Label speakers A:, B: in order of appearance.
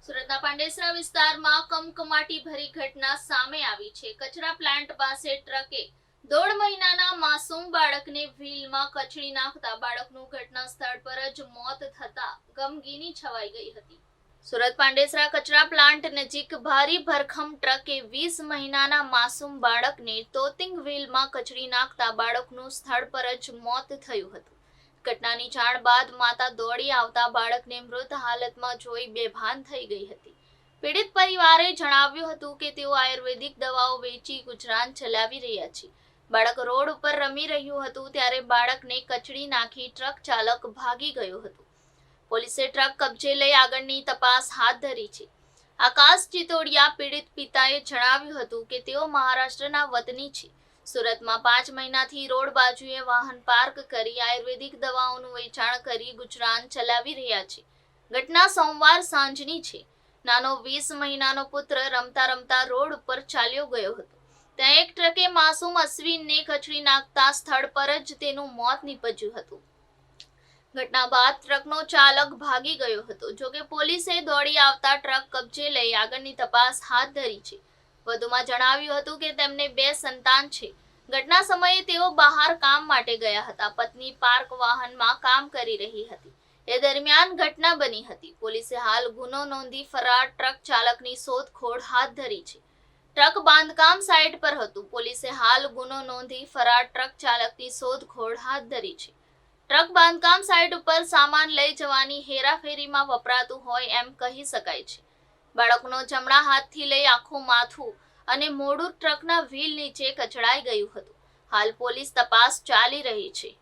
A: સુરતના પાંડેસરા વિસ્તારમાં કમકમાટી ભરી ઘટના સામે આવી છે। કચરા પ્લાન્ટ પાસે ટ્રકે 1.5 મહિનાના માસૂમ બાળકને વ્હીલમાં કચડી નાખતા બાળકનું ઘટના સ્થળ પર જ મોત થતા ગમગીની છવાઈ ગઈ હતી। સુરત પાંડેસરા કચરા પ્લાન્ટ નજીક ભારી ભરખમ ટ્રકે 20 મહિનાના માસૂમ બાળકને તોતિંગ વ્હીલમાં કચડી નાખતા બાળકનું સ્થળ પર જ મોત થયું હતું। ઘટનાની જાણ બાદ માતા દોડી આવતા બાળકને મૃત હાલતમાં જોઈ બેભાન થઈ ગઈ હતી। પીડિત પરિવારે જણાવ્યું હતું કે તેઓ આયુર્વેદિક દવાઓ વેચી ગુજરાન ચલાવી રહ્યા છે। બાળક રોડ ઉપર રમી રહ્યું હતું ત્યારે બાળકને કચડી નાખી ટ્રક ચાલક ભાગી ગયો હતો। પોલીસે ટ્રક કબજે લઈ આગળની તપાસ હાથ ધરી છે। આકાશ ચિતોડિયા પીડિત પિતાએ જણાવ્યું હતું કે તેઓ મહારાષ્ટ્રના વતની છે। સુરતમાં 5 મહિનાથી રોડ બાજુએ વાહન પાર્ક કરી આયુર્વેદિક દવાઓનું વેચાણ કરી ગુજરાન ચલાવી રહ્યા છે। ઘટના સોમવાર સાંજની છે। નાનો 20 મહિનાનો પુત્ર રમતા રમતા રોડ ઉપર ચાલ્યો ગયો હતો। ત્યાં એક ટ્રકે માસૂમ અશ્વિનને કચડી નાખતા સ્થળ પર જ તેનું મોત નીપજ્યું હતું। ઘટના બાદ ટ્રકનો ચાલક ભાગી ગયો હતો। જોકે પોલીસે દોડી આવતા ટ્રક કબજે લઈ આગળની તપાસ હાથ ધરી છે। વધુમાં જણાવ્યું હતું કે તેમને 2 સંતાન છે। ઘટના સમયે તેઓ બહાર કામ માટે ગયા હતા। પત્ની પાર્ક વાહનમાં કામ કરી રહી હતી। એ દરમિયાન ઘટના બની હતી। પોલીસે હાલ ગુનો નોંધી ફરાર ટ્રક ચાલકની શોધખોળ હાથ ધરી છે। ટ્રક બાંધકામ સાઇટ પર હતું। પોલીસે હાલ ગુનો નોંધી ફરાર ટ્રક ચાલકની શોધખોળ હાથ ધરી છે। ટ્રક બાંધકામ સાઇટ ઉપર સામાન લઈ જવાની હેરાફેરીમાં વપરાતું હોય એમ કહી શકાય છે। બાળકનો જમણા હાથથી લઈ આખું માથું અને મોઢું ટ્રકના વ્હીલ નીચે કચડાઈ ગયું હતું। હાલ પોલીસ તપાસ ચાલી રહી છે।